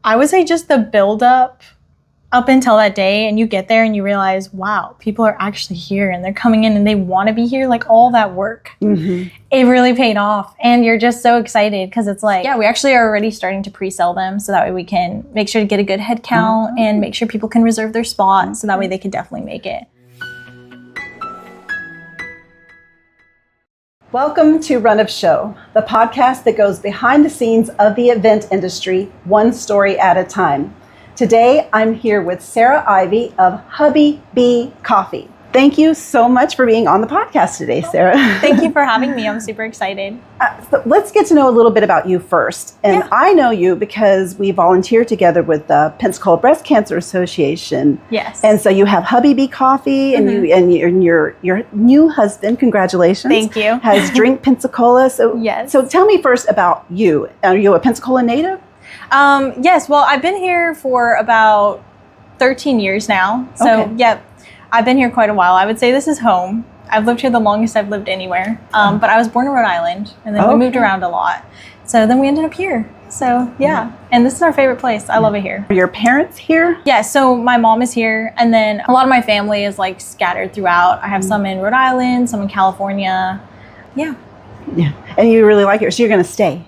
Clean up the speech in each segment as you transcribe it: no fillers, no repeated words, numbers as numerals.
I would say just the build up until that day, and you get there and you realize, wow, people are actually here and they're coming in and they want to be here. Like all that work, it really paid off. And you're just so excited because it's like, yeah, we actually are already starting to pre-sell them. So that way we can make sure to get a good head count and make sure people can reserve their spot. So that way they can definitely make it. Welcome to Run of Show, the podcast that goes behind the scenes of the event industry, one story at a time. Today, I'm here with Sarah Ivy of Habibi Coffee. Thank you so much for being on the podcast today, Sarah. Thank you for having me. I'm super excited. So let's get to know a little bit about you first. And I know you because we volunteer together with the Pensacola Breast Cancer Association. Yes. And so you have Habibi Coffee, and your new husband, congratulations. Thank you. Has Drink Pensacola. So yes. So tell me first about you. Are you a Pensacola native? Yes. Well, I've been here for about 13 years now. So, I've been here quite a while. I would say this is home. I've lived here the longest I've lived anywhere. But I was born in Rhode Island, and then we moved around a lot. So then we ended up here. So, and this is our favorite place. I love it here. Are your parents here? Yeah, so my mom is here, and then a lot of my family is like scattered throughout. I have some in Rhode Island, some in California. Yeah. And you really like it, so you're going to stay?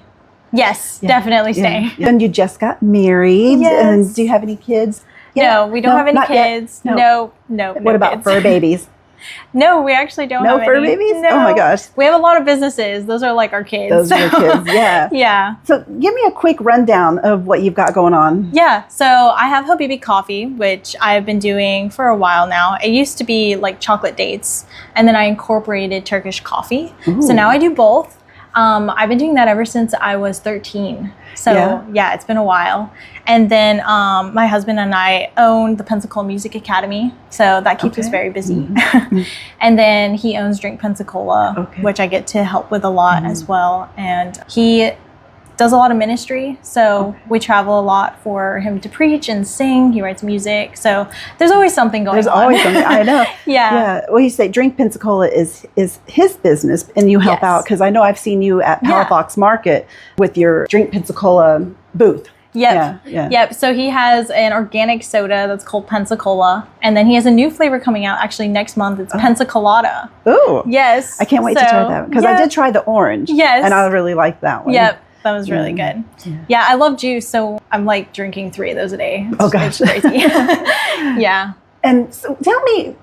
Yes, definitely stay. And you just got married. Yes. And do you have any kids? No, we don't have any kids. No. What about kids. fur babies? No, we actually don't have any. No fur babies? No. Oh my gosh. We have a lot of businesses. Those are like our kids. Those are your kids, yeah. Yeah. So give me a quick rundown of what you've got going on. Yeah, so I have Habibi Coffee, which I've been doing for a while now. It used to be like chocolate dates, and then I incorporated Turkish coffee. Ooh. So now I do both. I've been doing that ever since I was 13. So yeah, it's been a while. And then my husband and I own the Pensacola Music Academy. So that keeps us very busy. And then he owns Drink Pensacola, which I get to help with a lot as well. And he does a lot of ministry. So we travel a lot for him to preach and sing. He writes music. So there's always something going on. There's always something. I know. Yeah. Well, you say Drink Pensacola is his business, and you help out, because I know I've seen you at Palafox Market with your Drink Pensacola booth. Yep. So he has an organic soda that's called Pensacola, and then he has a new flavor coming out actually next month. It's Pensacolada. Ooh. Yes. I can't wait to try that, because I did try the orange. Yes. And I really liked that one. Yep. That was really good. Yeah, I love juice, so I'm like drinking 3 of those a day. It's crazy. Yeah. And so tell me,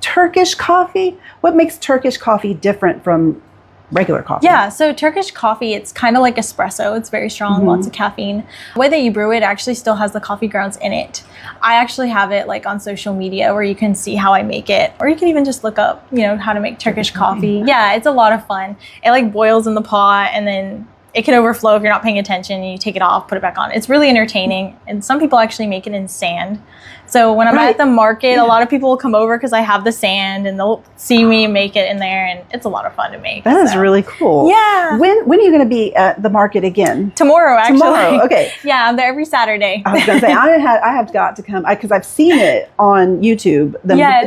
Turkish coffee, what makes Turkish coffee different from regular coffee? Yeah, so Turkish coffee, it's kind of like espresso. It's very strong, lots of caffeine. The way that you brew it actually still has the coffee grounds in it. I actually have it like on social media where you can see how I make it, or you can even just look up, how to make Turkish coffee. Yeah, it's a lot of fun. It like boils in the pot, and then it can overflow if you're not paying attention. You take it off, put it back on. It's really entertaining. And some people actually make it in sand. So when I'm at the market, a lot of people will come over because I have the sand, and they'll see me make it in there, and it's a lot of fun to make. That is really cool. Yeah. When are you going to be at the market again? Tomorrow, actually. Tomorrow, okay. Yeah, I'm there every Saturday. I was going to say, I have got to come, because I've seen it on YouTube.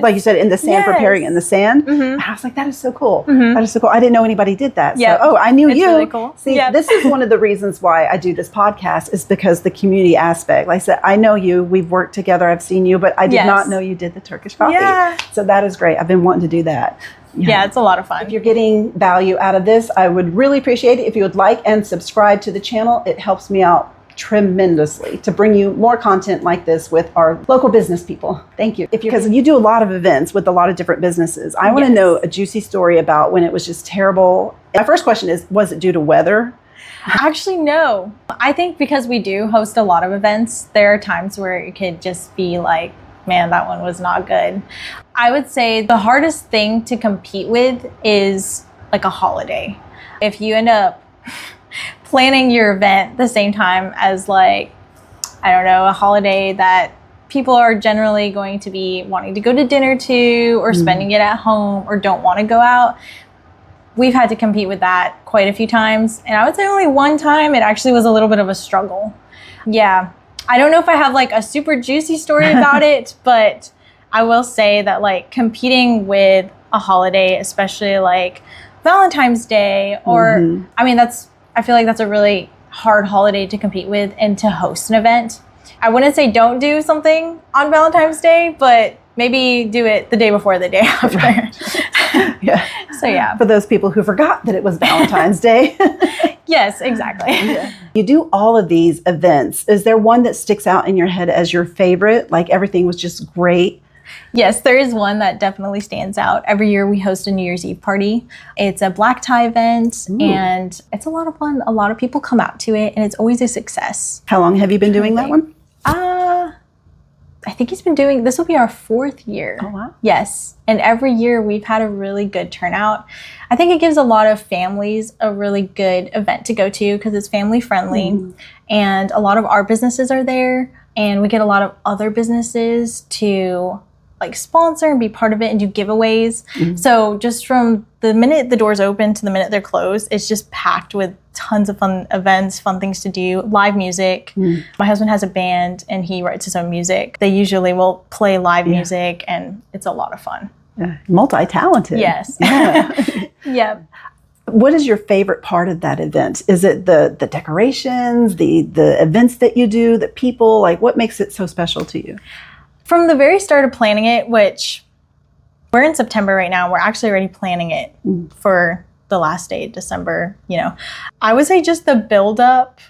Like you said, in the sand, preparing in the sand. And I was like, that is so cool. That is so cool. I didn't know anybody did that. So, I knew you. It's really cool. See, this is one of the reasons why I do this podcast, is because the community aspect. Like I said, I know you. We've worked together. I've seen you, but I did not know you did the Turkish coffee. Yeah. So that is great. I've been wanting to do that. Yeah, it's a lot of fun. If you're getting value out of this, I would really appreciate it if you would like and subscribe to the channel. It helps me out tremendously to bring you more content like this with our local business people. Thank you. Because you do a lot of events with a lot of different businesses. I want to know a juicy story about when it was just terrible. My first question is, was it due to weather? Actually, no. I think because we do host a lot of events, there are times where it could just be like, man, that one was not good. I would say the hardest thing to compete with is like a holiday. If you end up planning your event the same time as like, I don't know, a holiday that people are generally going to be wanting to go to dinner to, or spending it at home, or don't want to go out, we've had to compete with that quite a few times. And I would say only one time it actually was a little bit of a struggle. Yeah. I don't know if I have like a super juicy story about it, but I will say that like competing with a holiday, especially like Valentine's Day, or I mean, I feel like that's a really hard holiday to compete with and to host an event. I wouldn't say don't do something on Valentine's Day, but maybe do it the day before, the day after. Right. Yeah. So yeah. For those people who forgot that it was Valentine's Day. Yes, exactly. Yeah. You do all of these events. Is there one that sticks out in your head as your favorite? Like everything was just great? Yes, there is one that definitely stands out. Every year we host a New Year's Eve party. It's a black tie event. Ooh. And it's a lot of fun. A lot of people come out to it and it's always a success. How long have you been doing that one? I think this will be our 4th year. Oh, wow. Yes. And every year we've had a really good turnout. I think it gives a lot of families a really good event to go to because it's family friendly. Mm-hmm. And a lot of our businesses are there. And we get a lot of other businesses to like sponsor and be part of it and do giveaways. Mm-hmm. So just from the minute the doors open to the minute they're closed, it's just packed with tons of fun events, fun things to do, live music. Mm-hmm. My husband has a band and he writes his own music. They usually will play live music and it's a lot of fun. Yeah. Multi-talented. Yes. Yeah. Yeah. What is your favorite part of that event? Is it the decorations, the events that you do, the people? Like what makes it so special to you? From the very start of planning it, which we're in September right now, we're actually already planning it for the last day, December, I would say just the build up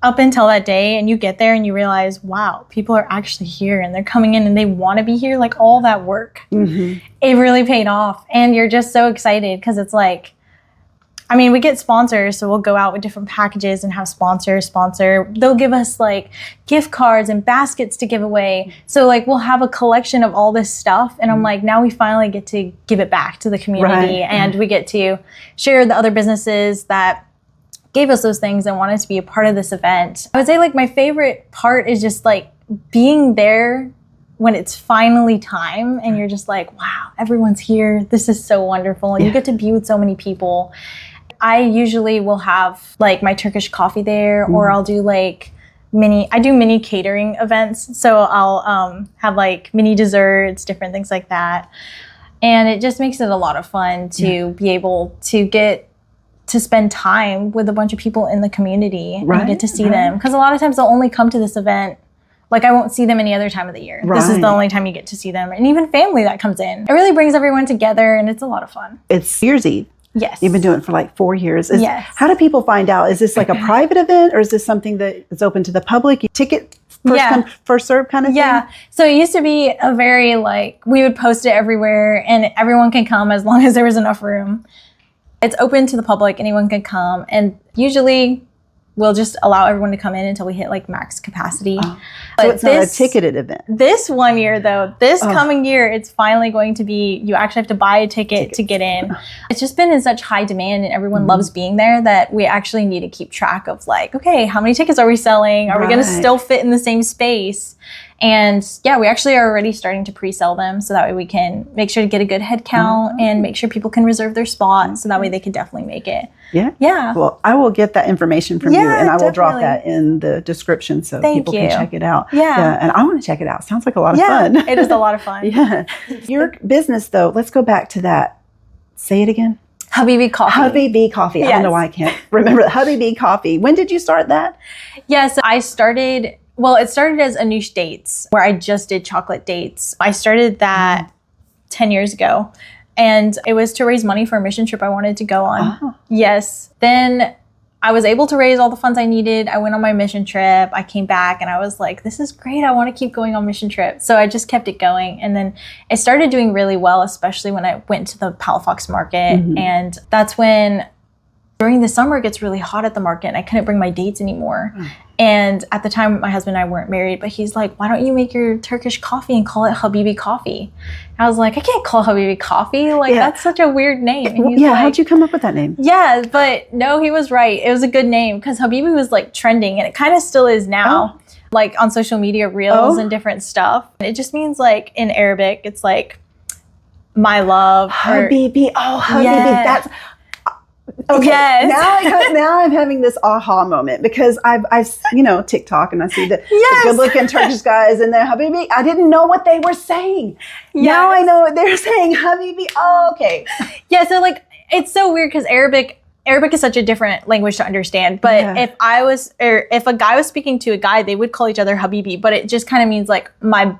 until that day and you get there and you realize, wow, people are actually here and they're coming in and they want to be here. Like all that work, it really paid off. And you're just so excited because it's like, we get sponsors, so we'll go out with different packages and have sponsors sponsor. They'll give us like gift cards and baskets to give away. So like we'll have a collection of all this stuff. And I'm like, now we finally get to give it back to the community. Right. And we get to share the other businesses that gave us those things and wanted to be a part of this event. I would say like my favorite part is just like being there when it's finally time and you're just like, wow, everyone's here. This is so wonderful. And you get to be with so many people. I usually will have like my Turkish coffee there or I'll do like mini catering events. So I'll have like mini desserts, different things like that. And it just makes it a lot of fun to be able to get to spend time with a bunch of people in the community and get to see them. Because a lot of times they'll only come to this event. Like I won't see them any other time of the year. Right. This is the only time you get to see them. And even family that comes in. It really brings everyone together and it's a lot of fun. It's New Year's Eve. Yes. You've been doing it for like 4 years. Yes. How do people find out? Is this like a private event or is this something that is open to the public? You ticket first come, first serve kind of thing? Yeah. So it used to be a very we would post it everywhere and everyone can come as long as there was enough room. It's open to the public. Anyone can come. And usually we'll just allow everyone to come in until we hit like max capacity. Oh. So it's not a ticketed event. This one year though, coming year, it's finally going to be, you actually have to buy a ticket to get in. It's just been in such high demand and everyone loves being there that we actually need to keep track of like, okay, how many tickets are we selling? Are we going to still fit in the same space? And yeah, we actually are already starting to pre-sell them so that way we can make sure to get a good head count and make sure people can reserve their spot so that way they can definitely make it. Yeah. Yeah. Well, I will get that information from you and I will drop that in the description so people can check it out. Yeah. And I want to check it out. Sounds like a lot of fun. It is a lot of fun. Yeah. Your business though, let's go back to that. Say it again. Habibi Coffee. Habibi Coffee. Yes. I don't know why I can't remember. Habibi Coffee. When did you start that? Yeah, so I started, it started as Anoush Dates, where I just did chocolate dates. I started that 10 years ago, and it was to raise money for a mission trip I wanted to go on. Oh. Yes. Then I was able to raise all the funds I needed. I went on my mission trip. I came back and I was like, this is great. I want to keep going on mission trips. So I just kept it going. And then it started doing really well, especially when I went to the Palafox market. And that's when during the summer it gets really hot at the market and I couldn't bring my dates anymore. And at the time, my husband and I weren't married, but he's like, why don't you make your Turkish coffee and call it Habibi Coffee? And I was like, I can't call Habibi Coffee. Like, that's such a weird name. And he's how'd you come up with that name? Yeah, but no, he was right. It was a good name because Habibi was like trending and it kind of still is now, like on social media reels and different stuff. It just means like in Arabic, it's like my love. Habibi. Habibi. Yeah. That's... Okay, now I'm having this aha moment because I've TikTok and I see the good-looking Turkish guys and they're Habibi. I didn't know what they were saying. Yes. Now I know what they're saying. Habibi. Oh, okay. Yeah, so like it's so weird because Arabic Arabic is such a different language to understand, but if a guy was speaking to a guy, they would call each other Habibi, but it just kind of means like my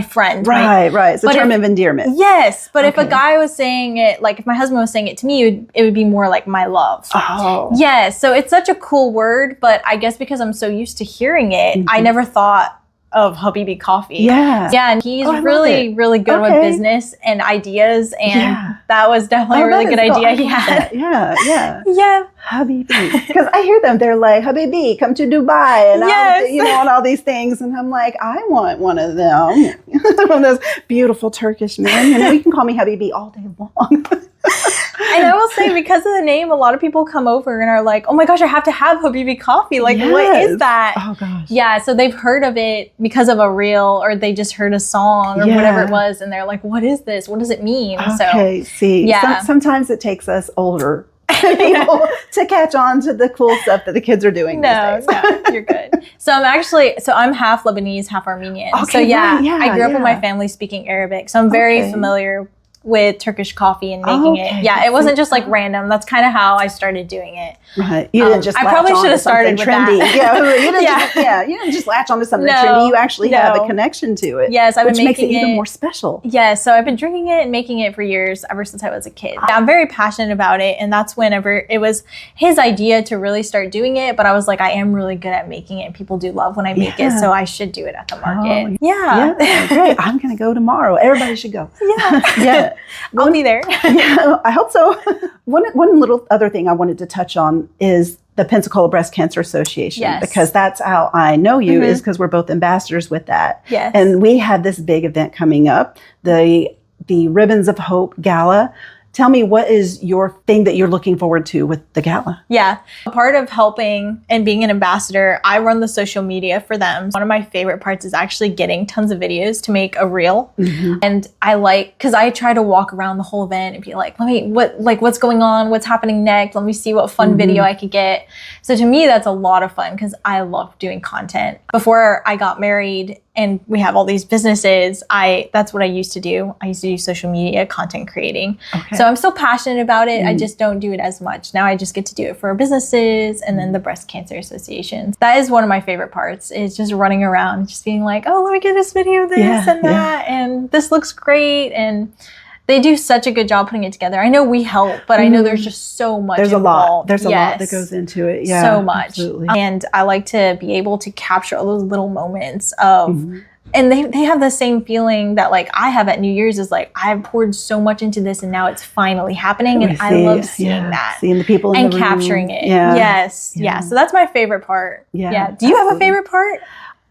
friend. Right. It's a term of endearment. Yes. But if a guy was saying it, like if my husband was saying it to me, it would be more like my love. Oh. Yes. So it's such a cool word, but I guess because I'm so used to hearing it, I never thought of Habibi Coffee. Yeah, and he's really good with business and ideas, and that was definitely a really good idea he had. Yeah. Habibi, because I hear them. They're like, Habibi, come to Dubai, and and all these things, and I'm like, I want one of them. One of those beautiful Turkish men. You can call me Habibi all day long. And I will say, because of the name, a lot of people come over and are like, oh my gosh, I have to have Habibi Coffee. Like, what is that? Oh gosh. Yeah, so they've heard of it because of a reel, or they just heard a song or whatever it was, and they're like, what is this? What does it mean? Okay, sometimes it takes us older people to catch on to the cool stuff that the kids are doing these days. No, you're good. So I'm half Lebanese, half Armenian. Okay, I grew up with my family speaking Arabic, so I'm very familiar with Turkish coffee and making it. Yeah, it wasn't just like random. That's kind of how I started doing it. Right. You didn't just I probably should have started with trendy. That. You didn't just latch onto something trendy. You actually have a connection to it. Yes, which makes it even more special. Yes, so I've been drinking it and making it for years, ever since I was a kid. I'm very passionate about it, and that's whenever it was his idea to really start doing it, but I was like, I am really good at making it, and people do love when I make it, so I should do it at the market. Great. I'm going to go tomorrow. Everybody should go. Yeah. I'll be there. Yeah, I hope so. One little other thing I wanted to touch on is the Pensacola Breast Cancer Association, because that's how I know you, is because we're both ambassadors with that. Yes. And we have this big event coming up, the Ribbons of Hope Gala. Tell me, what is your thing that you're looking forward to with the gala? Yeah. A part of helping and being an ambassador, I run the social media for them. One of my favorite parts is actually getting tons of videos to make a reel. And because I try to walk around the whole event and be like, what's going on? What's happening next? Let me see what fun video I could get. So to me, that's a lot of fun because I love doing content. Before I got married, and we have all these businesses, that's what I used to do. I used to do social media, content creating. So I'm still passionate about it. I just don't do it as much. Now I just get to do it for businesses and then the Breast Cancer Association. That is one of my favorite parts, is just running around, just being like, oh, let me get this video of this and that. And this looks great. And they do such a good job putting it together. I know we help, but I know there's just so much involved. lot. There's a lot that goes into it. Yeah, so much. Absolutely. And I like to be able to capture all those little moments of, and they have the same feeling that like I have at New Year's, is like, I've poured so much into this and now it's finally happening. And I love seeing that. Seeing the people in and the room. capturing it. Yes. Yeah. So that's my favorite part. Yeah. Do you have a favorite part?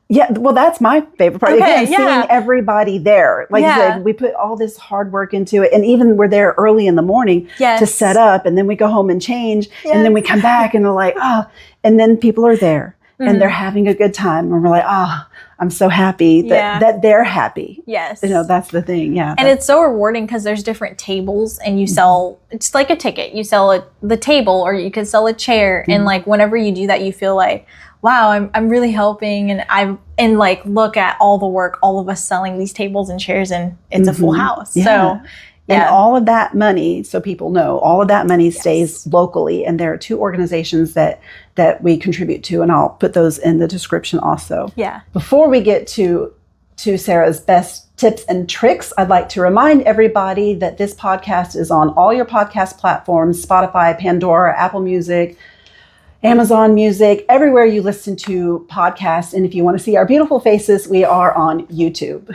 Yeah, well, that's my favorite part. Okay, Again, seeing everybody there. Like you said, we put all this hard work into it. And even we're there early in the morning to set up. And then we go home and change. And then we come back and they're like, and then people are there and they're having a good time. And we're like, I'm so happy that they're happy. Yes. That's the thing. Yeah. And it's so rewarding because there's different tables and you sell, it's like a ticket. You sell the table, or you could sell a chair. And like, whenever you do that, you feel like, wow, I'm really helping, and like, look at all the work, all of us selling these tables and chairs, and it's a full house. So and all of that money, so people know, all of that money stays locally, and there are 2 organizations that we contribute to, and I'll put those in the description also. Yeah. Before we get to Sarah's best tips and tricks, I'd like to remind everybody that this podcast is on all your podcast platforms: Spotify, Pandora, Apple Music, Amazon Music, everywhere you listen to podcasts. And if you want to see our beautiful faces, we are on YouTube.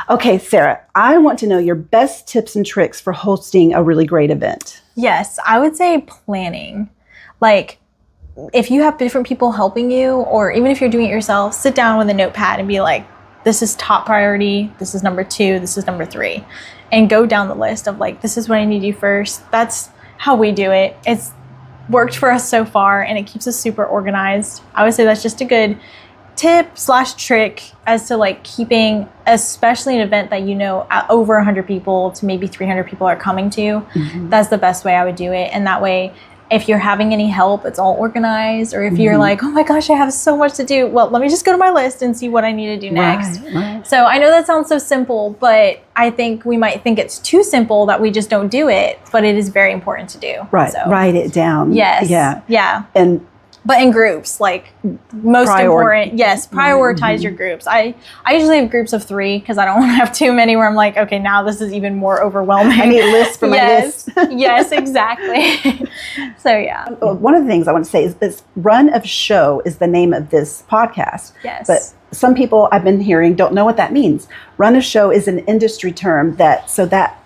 Okay, Sarah, I want to know your best tips and tricks for hosting a really great event. Yes, I would say planning. Like, if you have different people helping you, or even if you're doing it yourself, sit down with a notepad and be like, this is top priority, this is number 2, this is number 3. And go down the list of like, this is what I need to do first. That's how we do it. It's worked for us so far, and it keeps us super organized. I would say that's just a good tip/trick as to like keeping, especially an event that over 100 people to maybe 300 people are coming to. That's the best way I would do it. And that way if you're having any help, it's all organized. Or if you're like, oh my gosh, I have so much to do. Well, let me just go to my list and see what I need to do next. Right. So I know that sounds so simple, but I think we might think it's too simple that we just don't do it. But it is very important to do. Right. So, Write it down. yes. Yeah. Yeah. But in groups, like most important, yes, prioritize your groups. I usually have groups of 3 because I don't want to have too many where I'm like, okay, now this is even more overwhelming. I need a list for my list. Yes, exactly. So yeah. One of the things I want to say is this Run of Show is the name of this podcast. Yes. But some people I've been hearing don't know what that means. Run of Show is an industry term that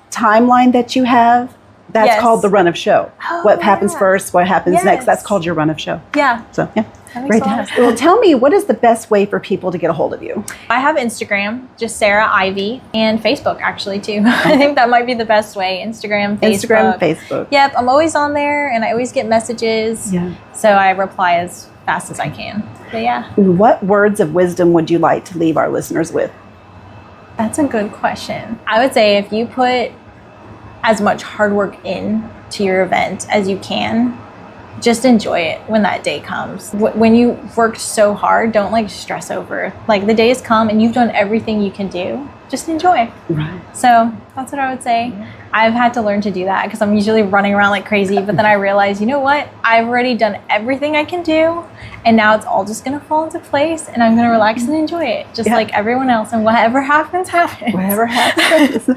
timeline that you have, that's called the run of show. Oh, what happens first, what happens next, that's called your run of show. Yeah. So, yeah. That Great. makes a lot of sense. Well, tell me, what is the best way for people to get a hold of you? I have Instagram, just Sarah Ivy, and Facebook actually too. I think that might be the best way. Instagram, Facebook. Yep, I'm always on there and I always get messages. Yeah. So I reply as fast as I can. But yeah. What words of wisdom would you like to leave our listeners with? That's a good question. I would say if you put as much hard work in to your event as you can, just enjoy it when that day comes. When you worked so hard, don't like stress over it. Like the day has come and you've done everything you can do. Just enjoy. Right. So that's what I would say. I've had to learn to do that because I'm usually running around like crazy. But then I realized, you know what? I've already done everything I can do. And now it's all just going to fall into place. And I'm going to relax and enjoy it. Just like everyone else. And whatever happens, happens. Whatever happens.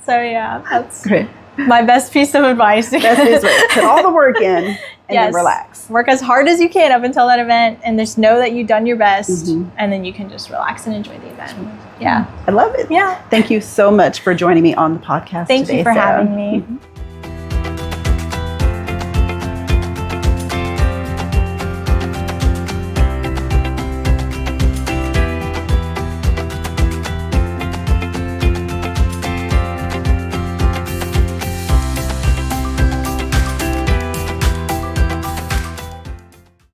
So yeah, that's great. My best piece of advice. Put all the work in and then relax. Work as hard as you can up until that event and just know that you've done your best and then you can just relax and enjoy the event. Yeah. I love it. Yeah. Thank you so much for joining me on the podcast today, Thank you for Sarah. having me.